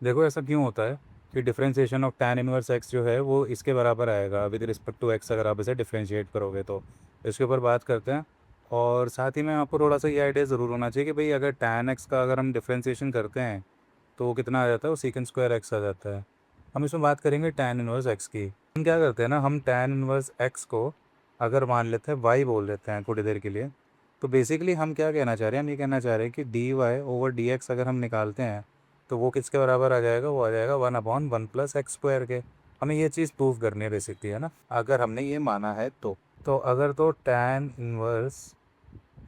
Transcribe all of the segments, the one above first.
देखो ऐसा क्यों होता है कि differentiation of tan inverse x जो है वो इसके बराबर आएगा विद रिस्पेक्ट टू x, अगर आप इसे डिफरेंशिएट करोगे तो इसके ऊपर बात करते हैं। और साथ ही में आपको थोड़ा सा ये आइडिया ज़रूर होना चाहिए कि भाई अगर tan x का अगर हम डिफरेंशिएशन करते हैं तो वो कितना आ जाता है, वो सीकेंड स्क्वायर x आ जाता है। हम इसमें बात करेंगे tan इनवर्स x की। हम क्या करते हैं ना, हम tan इनवर्स x को अगर मान लेते हैं y बोल देते हैं थोड़ी देर के लिए, तो बेसिकली हम क्या कहना चाह रहे हैं, हम ये कहना चाह रहे हैं कि dy ओवर dx अगर हम निकालते हैं तो वो किसके बराबर आ जाएगा, वो आ जाएगा 1/1 + x² के। हमें ये चीज़ प्रूव करनी है बेसिकली, है ना। अगर हमने ये माना है तो अगर तो tan inverse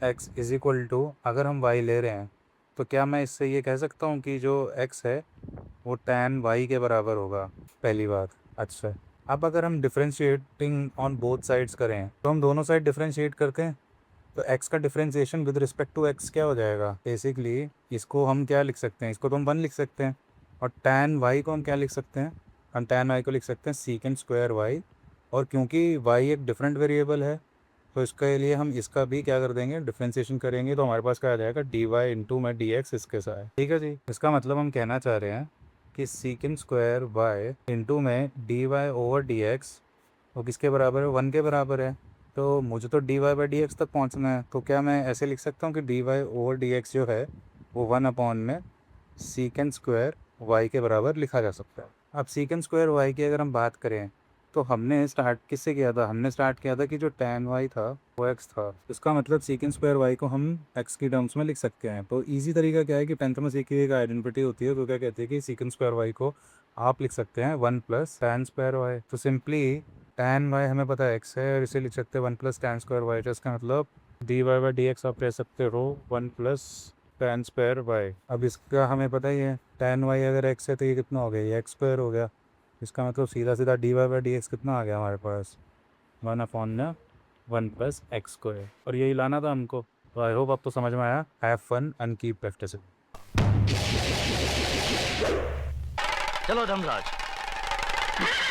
x is equal to, अगर हम y ले रहे हैं तो क्या मैं इससे ये कह सकता हूँ कि जो x है वो tan y के बराबर होगा, पहली बात। अच्छा, अब अगर हम डिफरेंशिएटिंग ऑन बोथ साइड्स करें तो हम दोनों साइड डिफरेंशिएट करते हैं तो x का differentiation with respect to x क्या हो जाएगा, बेसिकली इसको हम क्या लिख सकते हैं, इसको तो हम 1 लिख सकते हैं। और tan y को हम क्या लिख सकते हैं, हम tan y को लिख सकते हैं सीकेंड स्क्वायर y। और क्योंकि y एक डिफरेंट वेरिएबल है तो इसके लिए हम इसका भी क्या कर देंगे, डिफरेंशिएशन करेंगे तो हमारे पास क्या आ जाएगा, डी वाई इंटू में डी एक्स इसके साथ। ठीक है जी, इसका मतलब हम कहना चाह रहे हैं कि सीकेंड स्क्वायर वाई इंटू में d y over d x वो किसके बराबर है, 1 के बराबर है। तो मुझे तो d y by d x तक पहुँचना है, तो क्या मैं ऐसे लिख सकता हूँ कि d y over d x जो है वो 1 में सीकेंड स्क्वायर वाई के बराबर लिखा जा सकता है। अब सीकेंड स्क्वायर वाई की अगर हम बात करें तो हमने स्टार्ट किससे किया था, हमने स्टार्ट किया था कि जो tan y था वो x था। इसका मतलब सीकेंड स्क्वायर y को हम x की टर्म्स में लिख सकते हैं। तो इजी तरीका क्या है कि 10th में सीखी एक आइडेंटिटी होती है तो क्या कहते हैं कि सीकेंड स्क्वायर y को आप लिख सकते हैं 1 + tan² y। तो सिंपली tan y हमें पता है x है और इसे लिख सकते हैं 1 + tan² y। तो इसका मतलब dy बाई डी एक्स आप ले सकते हो 1 + tan²y। अब इसका हमें पता ही है tan y अगर x है तो ये कितना हो गया, ये x² हो गया। इसका मतलब सीधा सीधा d y by d x कितना आ गया हमारे पास, 1/1 + x²। और यही लाना था हमको। तो आई होप अब तो समझ में आया। Have fun and keep practising. चलो धर्मराज।